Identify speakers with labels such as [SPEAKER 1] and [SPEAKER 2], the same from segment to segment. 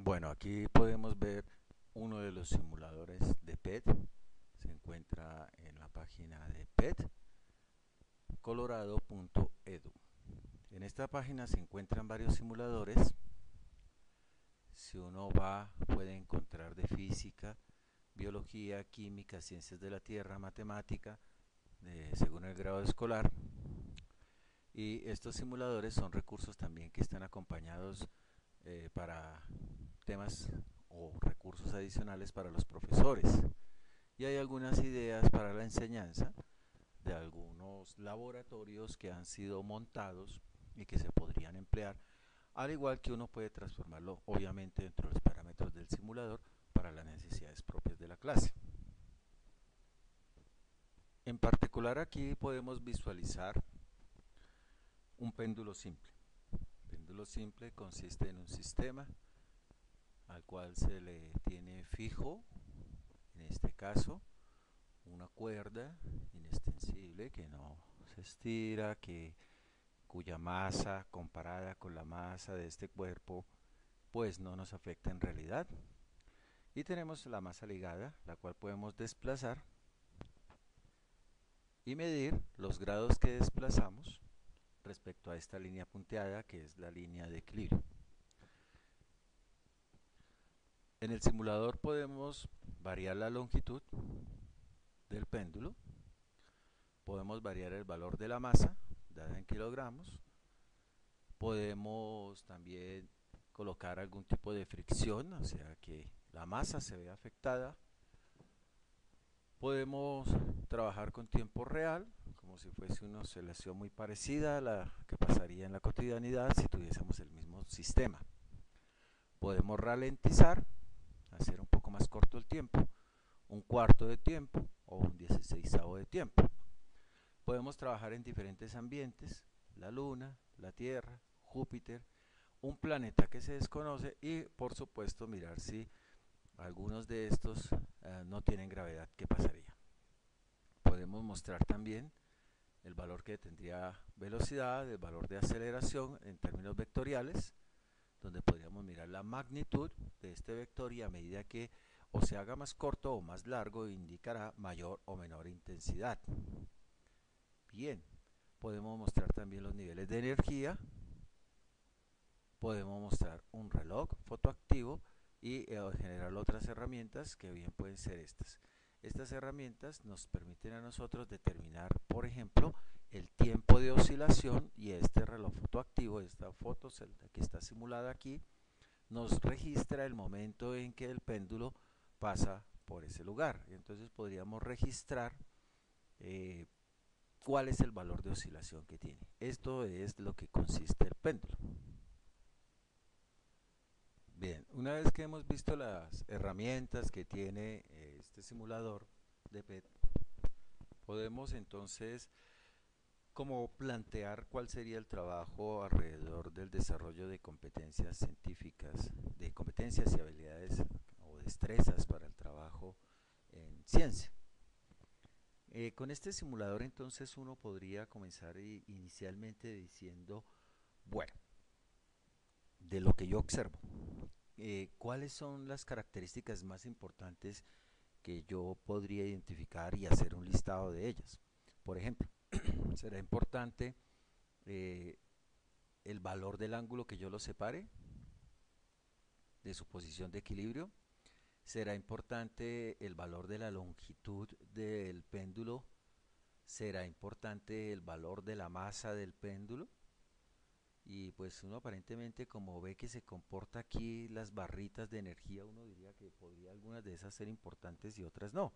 [SPEAKER 1] Bueno, aquí podemos ver uno de los simuladores de PET. Se encuentra en la página de petcolorado.edu. En esta página se encuentran varios simuladores. Si uno va, puede encontrar de física, biología, química, ciencias de la tierra, matemática, según el grado escolar. Y estos simuladores son recursos también que están acompañados para temas o recursos adicionales para los profesores. Y hay algunas ideas para la enseñanza de algunos laboratorios que han sido montados y que se podrían emplear, al igual que uno puede transformarlo obviamente dentro de los parámetros del simulador para las necesidades propias de la clase. En particular aquí podemos visualizar un péndulo simple. El péndulo simple consiste en un sistema al cual se le tiene fijo, en este caso, una cuerda inextensible que no se estira, cuya masa comparada con la masa de este cuerpo pues no nos afecta en realidad. Y tenemos la masa ligada, la cual podemos desplazar y medir los grados que desplazamos respecto a esta línea punteada que es la línea de equilibrio. En el simulador podemos variar la longitud del péndulo, podemos variar el valor de la masa dada en kilogramos, podemos también colocar algún tipo de fricción, o sea que la masa se ve afectada. Podemos trabajar con tiempo real, como si fuese una oscilación muy parecida a la que pasaría en la cotidianidad si tuviésemos el mismo sistema. Podemos ralentizar, hacer un poco más corto el tiempo, un cuarto de tiempo o un 16avo de tiempo. Podemos trabajar en diferentes ambientes, la Luna, la Tierra, Júpiter, un planeta que se desconoce y por supuesto mirar si algunos de estos no tienen gravedad. ¿Qué pasaría? Podemos mostrar también el valor que tendría velocidad, el valor de aceleración en términos vectoriales, donde podríamos mirar la magnitud de este vector y a medida que o se haga más corto o más largo indicará mayor o menor intensidad. Bien, podemos mostrar también los niveles de energía, podemos mostrar un reloj fotoactivo y generar otras herramientas que bien pueden ser estas. Estas herramientas nos permiten a nosotros determinar, por ejemplo, el tiempo de oscilación y este reloj fotoactivo, esta foto que está simulada aquí, nos registra el momento en que el péndulo pasa por ese lugar. Entonces podríamos registrar cuál es el valor de oscilación que tiene. Esto es lo que consiste el péndulo. Bien, una vez que hemos visto las herramientas que tiene este simulador de PET, podemos entonces como plantear cuál sería el trabajo alrededor del desarrollo de competencias científicas, de competencias y habilidades o destrezas para el trabajo en ciencia. Con este simulador entonces uno podría comenzar inicialmente diciendo, bueno, de lo que yo observo, ¿cuáles son las características más importantes que yo podría identificar y hacer un listado de ellas? Por ejemplo, será importante eh, el valor del ángulo que yo lo separe de su posición de equilibrio. Será importante el valor de la longitud del péndulo. Será importante el valor de la masa del péndulo. Y pues uno aparentemente como ve que se comporta aquí las barritas de energía, uno diría que podría algunas de esas ser importantes y otras no.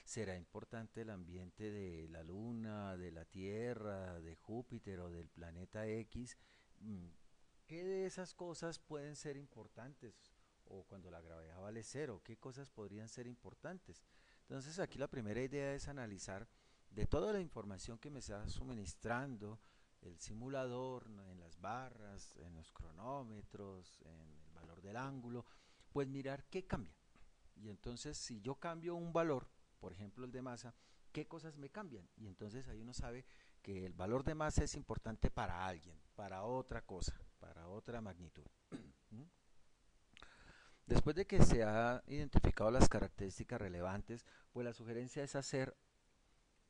[SPEAKER 1] Será importante el ambiente de la Luna, de la Tierra, de Júpiter o del planeta X. ¿Qué de esas cosas pueden ser importantes? O cuando la gravedad vale cero, ¿qué cosas podrían ser importantes? Entonces aquí la primera idea es analizar de toda la información que me está suministrando el simulador, en las barras, en los cronómetros, en el valor del ángulo, pues mirar qué cambia. Y entonces si yo cambio un valor, por ejemplo el de masa, ¿qué cosas me cambian? Y entonces ahí uno sabe que el valor de masa es importante para alguien, para otra cosa, para otra magnitud. Después de que se ha identificado las características relevantes, pues la sugerencia es hacer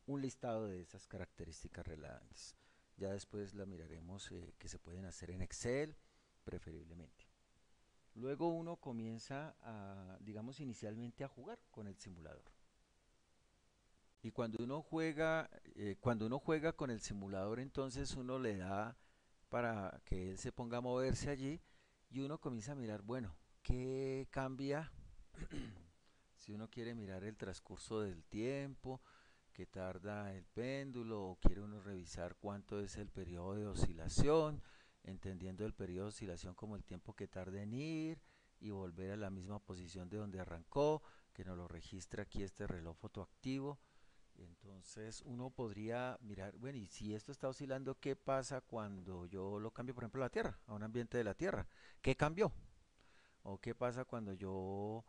[SPEAKER 1] un listado de esas características relevantes. Ya después la miraremos que se pueden hacer en Excel, preferiblemente. Luego uno comienza a, digamos, inicialmente a jugar con el simulador. Y cuando uno juega con el simulador, entonces uno le da para que él se ponga a moverse allí y uno comienza a mirar, bueno, ¿qué cambia? Si uno quiere mirar el transcurso del tiempo, que tarda el péndulo, o quiere uno revisar cuánto es el periodo de oscilación, entendiendo el periodo de oscilación como el tiempo que tarda en ir y volver a la misma posición de donde arrancó, que nos lo registra aquí este reloj fotoactivo. Entonces uno podría mirar, bueno, y si esto está oscilando, ¿qué pasa cuando yo lo cambio, por ejemplo, a la Tierra, a un ambiente de la Tierra? ¿Qué cambió? ¿O qué pasa cuando yo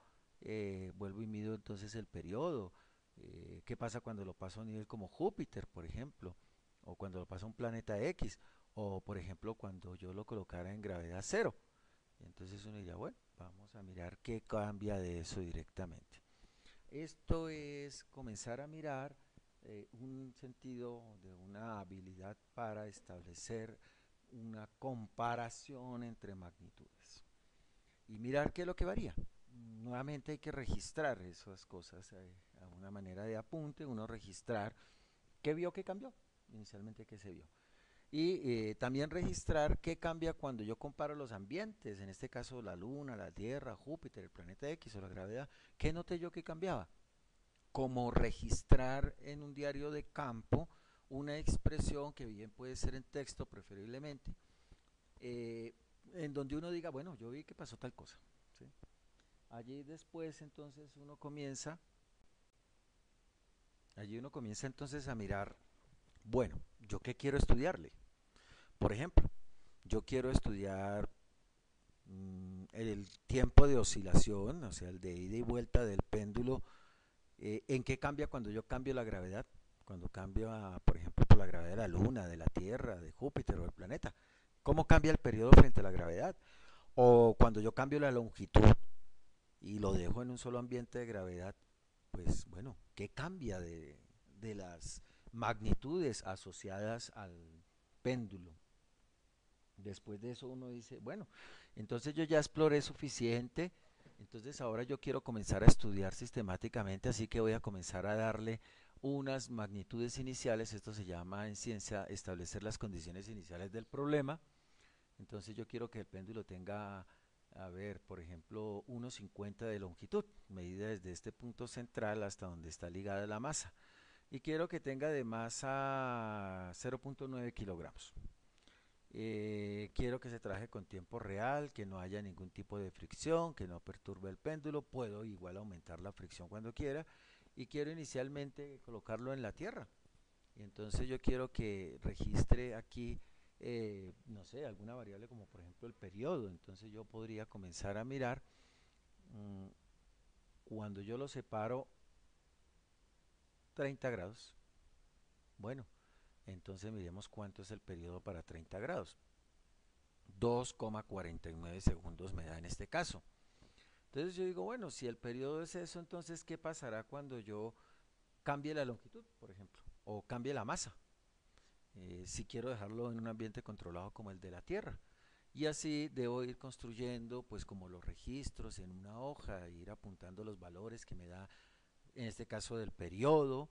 [SPEAKER 1] vuelvo y mido entonces el periodo? ¿Qué pasa cuando lo paso a un nivel como Júpiter, por ejemplo? ¿O cuando lo paso a un planeta X? O, por ejemplo, cuando yo lo colocara en gravedad cero. Entonces uno diría, bueno, vamos a mirar qué cambia de eso directamente. Esto es comenzar a mirar un sentido de una habilidad para establecer una comparación entre magnitudes y mirar qué es lo que varía. Nuevamente hay que registrar esas cosas a una manera de apunte, uno registrar qué vio que cambió, inicialmente qué se vio. Y también registrar qué cambia cuando yo comparo los ambientes, en este caso la Luna, la Tierra, Júpiter, el planeta X o la gravedad, qué noté yo que cambiaba. Como registrar en un diario de campo una expresión que bien puede ser en texto preferiblemente, eh, en donde uno diga, bueno, yo vi que pasó tal cosa. ¿Sí? Allí después entonces allí uno comienza entonces a mirar, bueno, ¿yo qué quiero estudiarle? Por ejemplo, yo quiero estudiar el tiempo de oscilación, o sea, el de ida y vuelta del péndulo, ¿en qué cambia cuando yo cambio la gravedad? Cuando cambio, por ejemplo, por la gravedad de la Luna, de la Tierra, de Júpiter o del planeta. ¿Cómo cambia el periodo frente a la gravedad? O cuando yo cambio la longitud y lo dejo en un solo ambiente de gravedad, pues bueno, ¿qué cambia de las magnitudes asociadas al péndulo? Después de eso uno dice, bueno, entonces yo ya exploré suficiente, entonces ahora yo quiero comenzar a estudiar sistemáticamente, así que voy a comenzar a darle unas magnitudes iniciales, esto se llama en ciencia establecer las condiciones iniciales del problema. Entonces yo quiero que el péndulo tenga, a ver, por ejemplo, 1,50 de longitud, medida desde este punto central hasta donde está ligada la masa. Y quiero que tenga de masa 0,9 kilogramos. Quiero que se trabaje con tiempo real, que no haya ningún tipo de fricción, que no perturbe el péndulo. Puedo igual aumentar la fricción cuando quiera. Y quiero inicialmente colocarlo en la tierra. Y entonces yo quiero que registre aquí, no sé, alguna variable como por ejemplo el periodo. Entonces yo podría comenzar a mirar mmm, cuando yo lo separo 30 grados. Bueno, entonces miremos cuánto es el periodo para 30 grados. 2,49 segundos me da en este caso. Entonces yo digo, bueno, si el periodo es eso, entonces ¿qué pasará cuando yo cambie la longitud, por ejemplo? O cambie la masa, si quiero dejarlo en un ambiente controlado como el de la Tierra. Y así debo ir construyendo, pues como los registros en una hoja, ir apuntando los valores que me da, en este caso del periodo,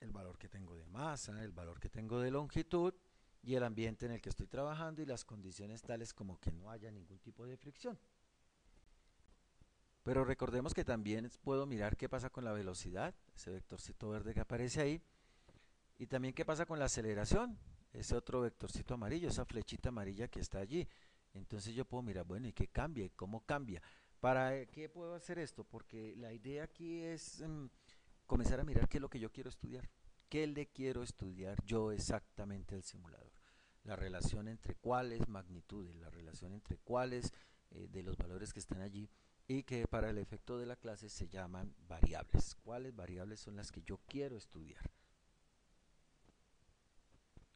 [SPEAKER 1] el valor que tengo de masa, el valor que tengo de longitud y el ambiente en el que estoy trabajando y las condiciones tales como que no haya ningún tipo de fricción. Pero recordemos que también puedo mirar qué pasa con la velocidad, ese vectorcito verde que aparece ahí, y también qué pasa con la aceleración, ese otro vectorcito amarillo, esa flechita amarilla que está allí. Entonces yo puedo mirar, bueno, ¿y qué cambia? ¿Cómo cambia? ¿Para qué puedo hacer esto? Porque la idea aquí es comenzar a mirar qué es lo que yo quiero estudiar. ¿Qué le quiero estudiar yo exactamente al simulador? La relación entre cuáles magnitudes, la relación entre cuáles de los valores que están allí y que para el efecto de la clase se llaman variables. ¿Cuáles variables son las que yo quiero estudiar?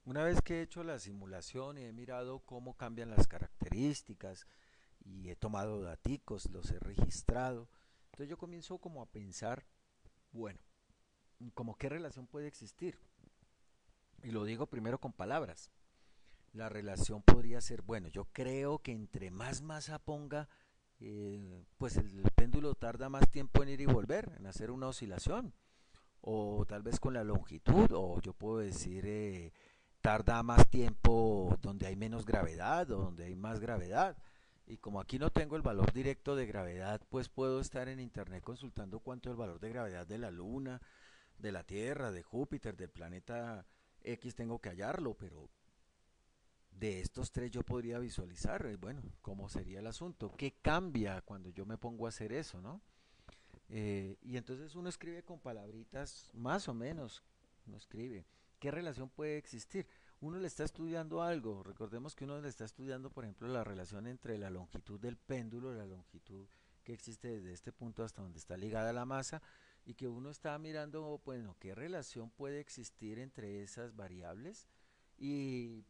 [SPEAKER 1] Una vez que he hecho la simulación y he mirado cómo cambian las características y he tomado daticos, los he registrado. Entonces yo comienzo como a pensar, bueno, como qué relación puede existir. Y lo digo primero con palabras. La relación podría ser, bueno, yo creo que entre más masa ponga, pues el péndulo tarda más tiempo en ir y volver, en hacer una oscilación. O tal vez con la longitud, o yo puedo decir, tarda más tiempo donde hay menos gravedad o donde hay más gravedad. Y como aquí no tengo el valor directo de gravedad, pues puedo estar en internet consultando cuánto es el valor de gravedad de la Luna, de la Tierra, de Júpiter, del planeta X, tengo que hallarlo, pero de estos tres yo podría visualizar, bueno, cómo sería el asunto, qué cambia cuando yo me pongo a hacer eso, ¿no? Y entonces uno escribe con palabritas más o menos, uno escribe, ¿qué relación puede existir? Uno le está estudiando algo, recordemos que uno le está estudiando, por ejemplo, la relación entre la longitud del péndulo, la longitud que existe desde este punto hasta donde está ligada la masa, y que uno está mirando, bueno, qué relación puede existir entre esas variables, y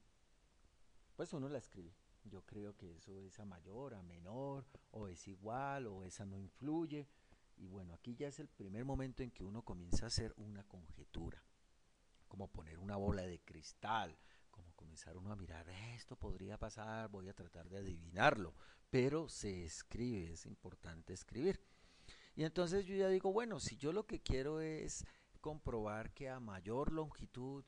[SPEAKER 1] pues uno la escribe. Yo creo que eso es a mayor, a menor, o es igual, o esa no influye. Y bueno, aquí ya es el primer momento en que uno comienza a hacer una conjetura, como poner una bola de cristal, como comenzar uno a mirar, esto podría pasar, voy a tratar de adivinarlo, pero se escribe, es importante escribir. Y entonces yo ya digo, bueno, si yo lo que quiero es comprobar que a mayor longitud,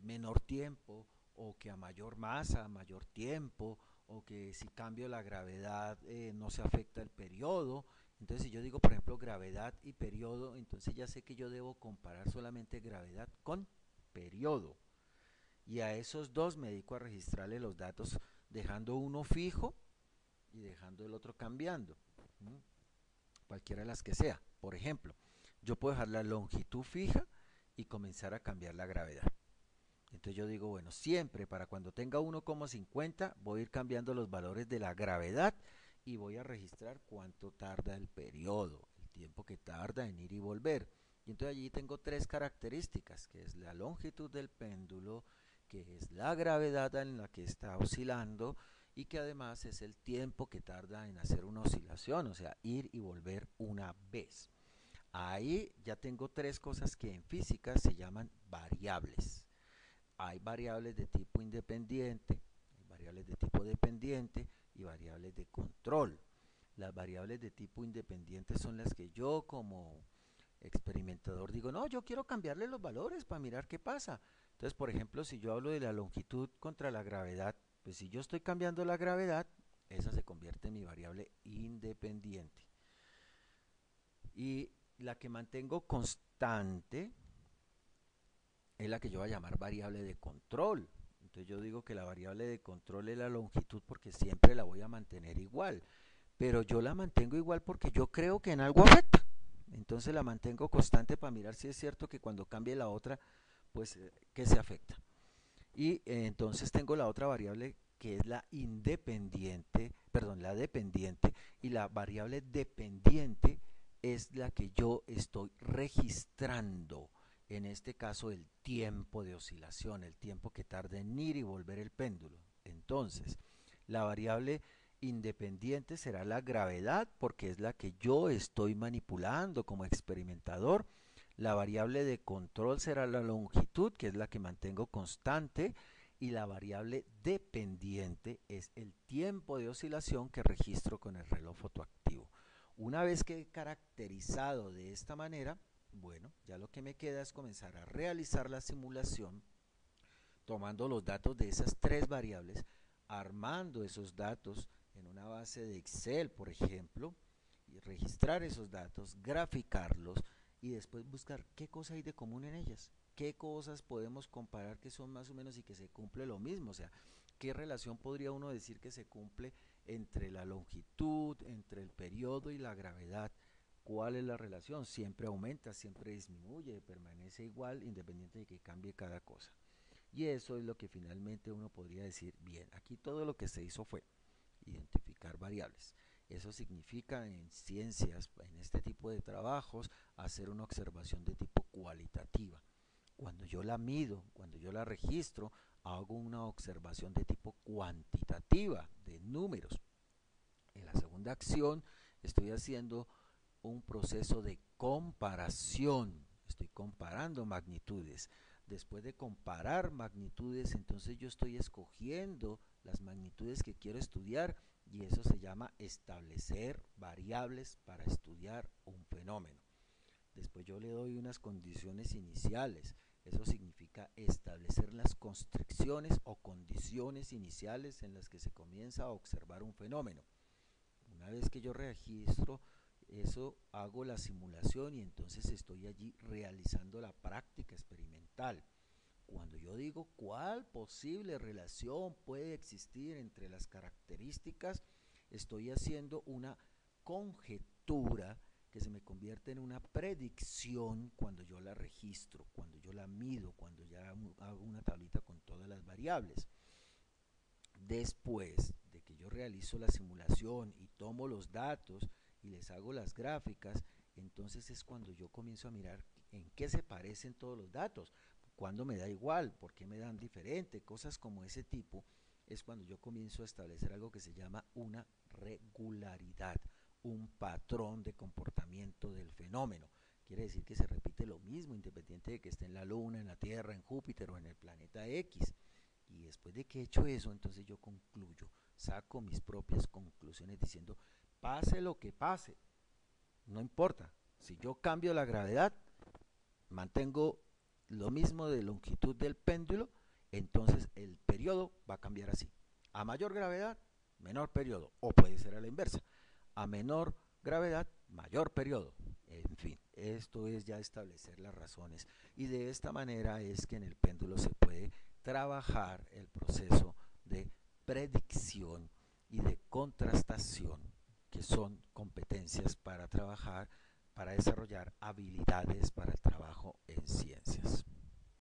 [SPEAKER 1] menor tiempo, o que a mayor masa, mayor tiempo, o que si cambio la gravedad no se afecta el periodo. Entonces si yo digo, por ejemplo, gravedad y periodo, entonces ya sé que yo debo comparar solamente gravedad con periodo. Y a esos dos me dedico a registrarle los datos dejando uno fijo y dejando el otro cambiando. ¿Mm? Cualquiera de las que sea. Por ejemplo, yo puedo dejar la longitud fija y comenzar a cambiar la gravedad. Entonces yo digo, bueno, siempre para cuando tenga 1,50 voy a ir cambiando los valores de la gravedad y voy a registrar cuánto tarda el periodo, el tiempo que tarda en ir y volver. Y entonces allí tengo tres características, que es la longitud del péndulo, que es la gravedad en la que está oscilando y que además es el tiempo que tarda en hacer una oscilación, o sea, ir y volver una vez. Ahí ya tengo tres cosas que en física se llaman variables. Hay variables de tipo independiente, hay variables de tipo dependiente y variables de control. Las variables de tipo independiente son las que yo como experimentador digo, no, yo quiero cambiarle los valores para mirar qué pasa. Entonces, por ejemplo, si yo hablo de la longitud contra la gravedad, pues si yo estoy cambiando la gravedad, esa se convierte en mi variable independiente. Y la que mantengo constante es la que yo voy a llamar variable de control. Entonces yo digo que la variable de control es la longitud porque siempre la voy a mantener igual. Pero yo la mantengo igual porque yo creo que en algo afecta. Entonces la mantengo constante para mirar si es cierto que cuando cambie la otra, pues que se afecta. Y entonces tengo la otra variable que es la independiente, perdón, la dependiente, y la variable dependiente es la que yo estoy registrando, en este caso el tiempo de oscilación, el tiempo que tarda en ir y volver el péndulo. Entonces, la variable independiente será la gravedad porque es la que yo estoy manipulando como experimentador. La variable de control será la longitud, que es la que mantengo constante, y la variable dependiente es el tiempo de oscilación que registro con el reloj fotoactivo. Una vez que he caracterizado de esta manera, bueno, ya lo que me queda es comenzar a realizar la simulación tomando los datos de esas tres variables, armando esos datos en una base de Excel, por ejemplo, y registrar esos datos, graficarlos y después buscar qué cosa hay de común en ellas, qué cosas podemos comparar que son más o menos y que se cumple lo mismo, o sea, qué relación podría uno decir que se cumple entre la longitud, entre el periodo y la gravedad. ¿Cuál es la relación? Siempre aumenta, siempre disminuye, permanece igual independiente de que cambie cada cosa. Y eso es lo que finalmente uno podría decir, bien, aquí todo lo que se hizo fue identificar variables. Eso significa en ciencias, en este tipo de trabajos, hacer una observación de tipo cualitativa. Cuando yo la mido, cuando yo la registro, hago una observación de tipo cuantitativa, de números. segunda acción, estoy haciendo un proceso de comparación. Estoy comparando magnitudes. Después de comparar magnitudes, entonces yo estoy escogiendo las magnitudes que quiero estudiar y eso se llama establecer variables para estudiar un fenómeno. Después yo le doy unas condiciones iniciales. Eso significa establecer las constricciones o condiciones iniciales en las que se comienza a observar un fenómeno. Una vez que yo registro eso, hago la simulación y entonces estoy allí realizando la práctica experimental. Cuando yo digo cuál posible relación puede existir entre las características, estoy haciendo una conjetura que se me convierte en una predicción cuando yo la registro, cuando yo la mido, cuando ya hago una tablita con todas las variables. Después de que yo realizo la simulación y tomo los datos y les hago las gráficas, entonces es cuando yo comienzo a mirar en qué se parecen todos los datos, cuándo me da igual, por qué me dan diferente, cosas como ese tipo, es cuando yo comienzo a establecer algo que se llama una regularidad, un patrón de comportamiento del fenómeno. Quiere decir que se repite lo mismo, independiente de que esté en la Luna, en la Tierra, en Júpiter o en el planeta X. Y después de que he hecho eso, entonces yo concluyo, saco mis propias conclusiones diciendo, pase lo que pase, no importa. Si yo cambio la gravedad, mantengo lo mismo de longitud del péndulo, entonces el periodo va a cambiar así. A mayor gravedad, menor periodo, o puede ser a la inversa. A menor gravedad, mayor periodo. En fin, esto es ya establecer las razones. Y de esta manera es que en el péndulo se puede trabajar el proceso de predicción y de contrastación, que son competencias para trabajar, para desarrollar habilidades para el